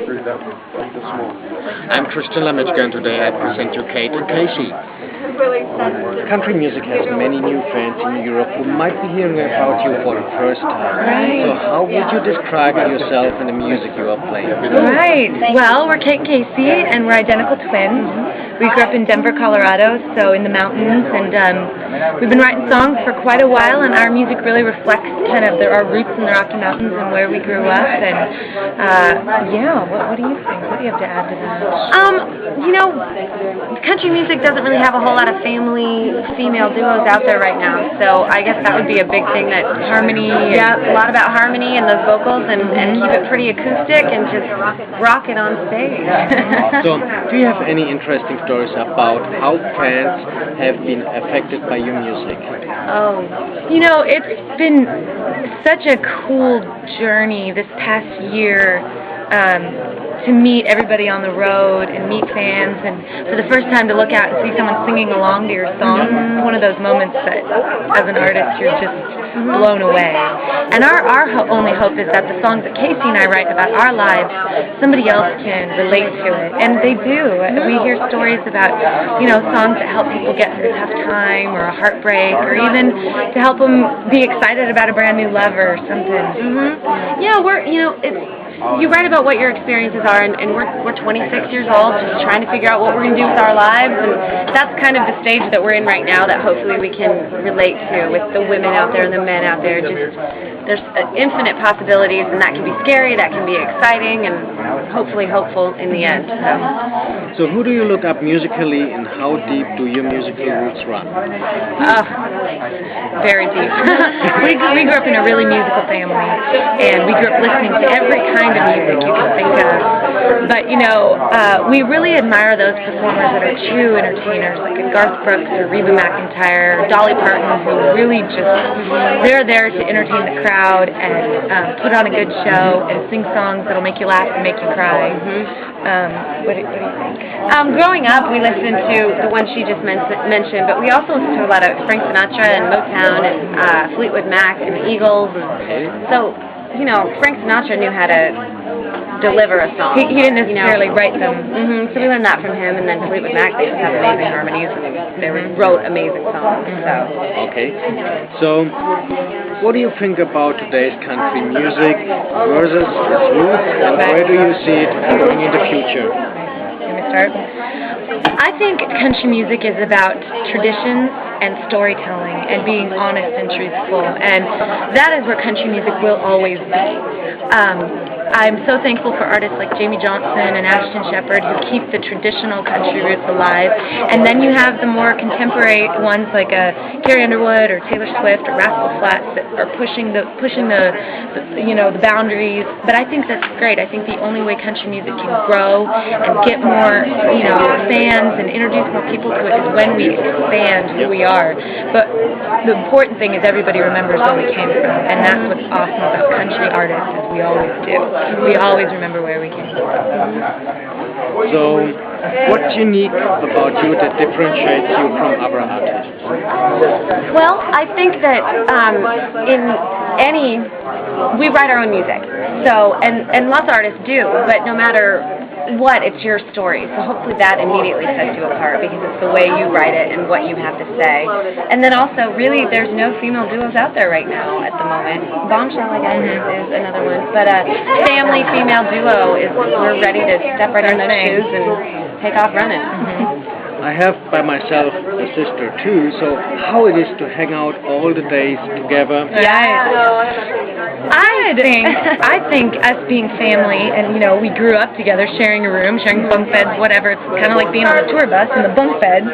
I'm Lamitschka, and today I present you Kate and Kacey. Country music has many new fans in Europe who might be hearing about you for the first time. Right. So how would you describe yourself and the music you are playing? Right. Well, we're Kate and Kacey, and we're identical twins. We grew up in Denver, Colorado, so in the mountains, and we've been writing songs for quite a while, and our music really reflects kind of our roots in the Rocky Mountains and where we grew up. And yeah, what do you think? What do you have to add to that? You know, country music doesn't really have a whole lot of family female duos out there right now, so I guess that would be a big thing. That harmony, yeah, a lot about harmony and those vocals, and keep it pretty acoustic and just rock it on stage. So, do you have any interesting stories about how fans have been affected by your music? Oh, you know, it's been such a cool journey this past year. To meet everybody on the road and meet fans, and for the first time to look out and see someone singing along to your song. It's one of those moments that, as an artist, you're just blown away. And our only hope is that the songs that Kacey and I write about our lives, somebody else can relate to it, and they do. We hear stories about, you know, songs that help people get through a tough time or a heartbreak, or even to help them be excited about a brand new love or something. Yeah, you write about what your experiences are, and we're 26 years old, just trying to figure out what we're going to do with our lives, and that's kind of the stage that we're in right now, that hopefully we can relate to with the women out there and the men out there. Just there's infinite possibilities, and that can be scary, that can be exciting, and hopefully hopeful in the end. So who do you look up musically, and how deep do your musical roots run? Very deep. we grew up in a really musical family, and we grew up listening to every kind of music you can think of. But, you know, we really admire those performers that are true entertainers, like a Garth Brooks or Reba McEntire or Dolly Parton, who really they're there to entertain the crowd and put on a good show and sing songs that'll make you laugh and make you cry. What do you think? Growing up, we listened to the one she just mentioned, but we also listened to a lot of Frank Sinatra and Motown and Fleetwood Mac and the Eagles. And so, you know, Frank Sinatra knew how to deliver a song. He didn't necessarily write them. So we learned that from him, and then Fleetwood Mac, they just have amazing harmonies, and they wrote amazing songs. So. Okay. So, what do you think about today's country music versus its roots, and where do you see it going in the future? Let me start. I think country music is about traditions and storytelling and being honest and truthful, and that is where country music will always be. I'm so thankful for artists like Jamie Johnson and Ashton Shepherd, who keep the traditional country roots alive, and then you have the more contemporary ones like Carrie Underwood or Taylor Swift or Rascal Flatts that are pushing the boundaries. But I think that's great. I think the only way country music can grow and get more fans and introduce more people to it is when we expand who we are. But the important thing is everybody remembers where we came from, and that's what's awesome about country artists, is we always do. We always remember where we came from. So, what's unique about you that differentiates you from other artists? Well, I think that we write our own music. So, and lots of artists do, but no matter what, it's your story. So hopefully that immediately sets you apart, because it's the way you write it and what you have to say. And then also, really, there's no female duos out there right now at the moment. Bombshell, I guess, is another one. But family female duo we're ready to step right in those shoes and take off running. I have by myself a sister too, so how it is to hang out all the days together. I think us being family, and we grew up together, sharing a room, sharing bunk beds, whatever. It's kind of like being on a tour bus in the bunk beds,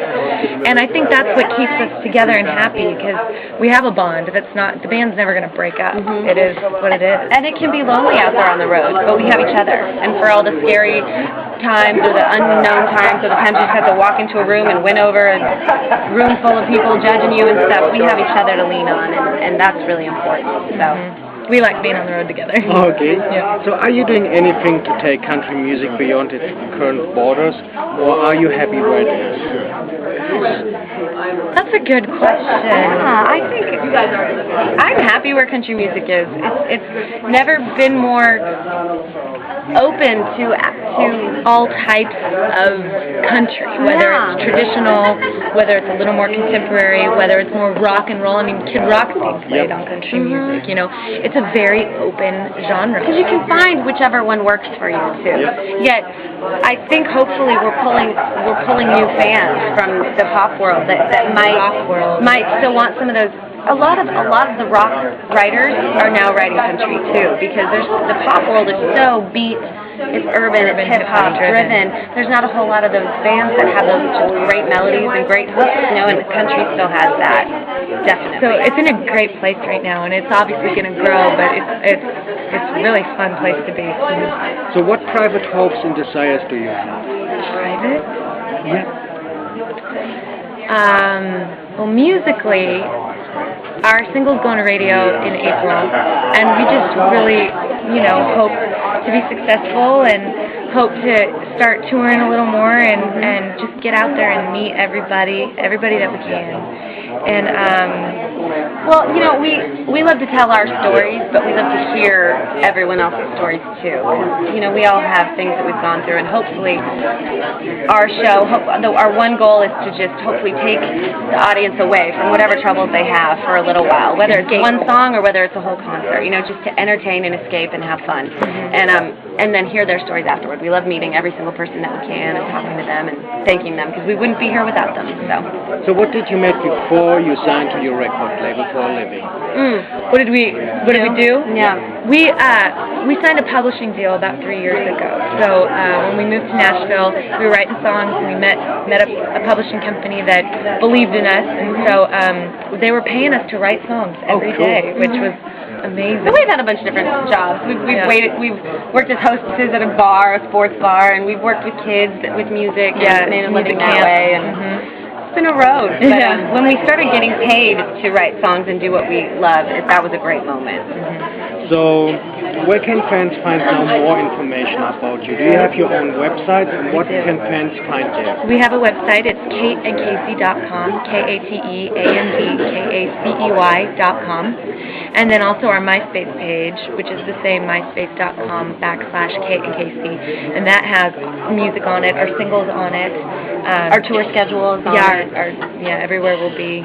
and I think that's what keeps us together and happy, because we have a bond. The band's never going to break up. It is what it is. And it can be lonely out there on the road, but we have each other. And for all the scary times or the unknown times, or the times you just have to walk into a room and win over a room full of people judging you and stuff, we have each other to lean on, and that's really important. So. We like being on the road together. Okay. Yeah. So are you doing anything to take country music beyond its current borders, or are you happy right now? That's a good question. Yeah, I think I'm happy where country music is. It's never been more open to all types of country, whether it's traditional, whether it's a little more contemporary, whether it's more rock and roll. I mean, Kid Rock's being played on country music. You know, it's a very open genre. Because you can find whichever one works for you too. Yet, I think hopefully we're pulling new fans from the pop world that might still want some of those. A lot of the rock writers are now writing country too, because the pop world is so beat, it's urban, it's hip hop driven. There's not a whole lot of those bands that have those just great melodies and great hooks, you know, and the country still has that. Definitely. So it's in a great place right now, and it's obviously going to grow, but it's a really fun place to be. So what private hopes and desires do you have? Private? Yeah. Well, musically, our single's going to radio in April, and we just really, you know, hope to be successful and hope to start touring a little more and just get out there and meet everybody that we can. And well, you know, we love to tell our stories, but we love to hear everyone else's stories too. You know, we all have things that we've gone through, and hopefully our show, our one goal is to just hopefully take the audience away from whatever troubles they have for a little while, whether it's one song or whether it's a whole concert. You know, just to entertain and escape and have fun, and then hear their stories afterward. We love meeting every single person that we can and talking to them and thanking them, because we wouldn't be here without them. So what did you make before you signed to your record label for a living? What did we do? Yeah. We signed a publishing deal about 3 years ago. So when we moved to Nashville, we were writing songs, and we met a publishing company that believed in us, and so they were paying us to write songs every day, which was amazing. So we've had a bunch of different jobs. We've worked as hostesses at a bar, a sports bar, and we've worked with kids with music and made a living that way. And it's been a road. But when we started getting paid to write songs and do what we love, that was a great moment. So where can fans find out more information about you? Do you have your own website, and what can fans find there? We have a website. It's kateandkacey.com, KateandKacey.com, and then also our MySpace page, which is the same, myspace.com/KateandKacey, and that has music on it, our singles on it, our tour schedule is on it. Everywhere will be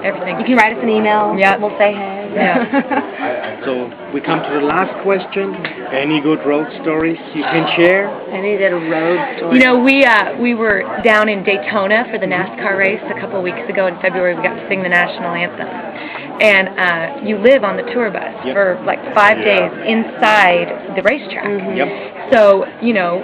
everything. You can write us an email. Yeah, we'll say hey. Yeah. So we come to the last question. Any good road stories you can share? Any good road stories? You know, we were down in Daytona for the NASCAR race a couple of weeks ago in February. We got to sing the national anthem, and you live on the tour bus for like 5 days inside the racetrack. So you know.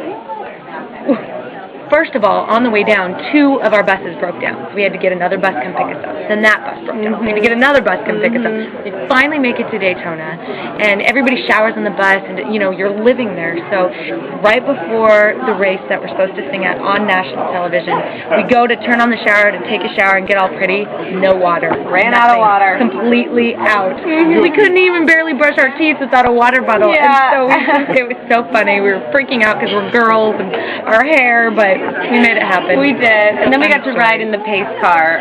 First of all, on the way down, 2 of our buses broke down. So we had to get another bus come pick us up. Then that bus broke down. We had to get another bus come pick us up. We finally make it to Daytona, and everybody showers on the bus, and you know, you're living there. So right before the race that we're supposed to sing at on national television, we go to turn on the shower to take a shower and get all pretty. No water. Ran out of water. Completely out. We couldn't even barely brush our teeth without a water bottle. Yeah. And so it was so funny. We were freaking out because we're girls and our hair, but we made it happen. We did. And then we got to ride in the pace car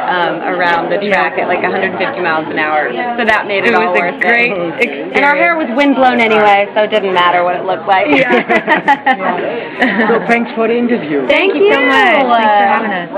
around the track at like 150 miles an hour. So that made it all worth it. It was a great experience. And our hair was windblown anyway, so it didn't matter what it looked like. So thanks for the interview. Thank you so much. Thanks for having us.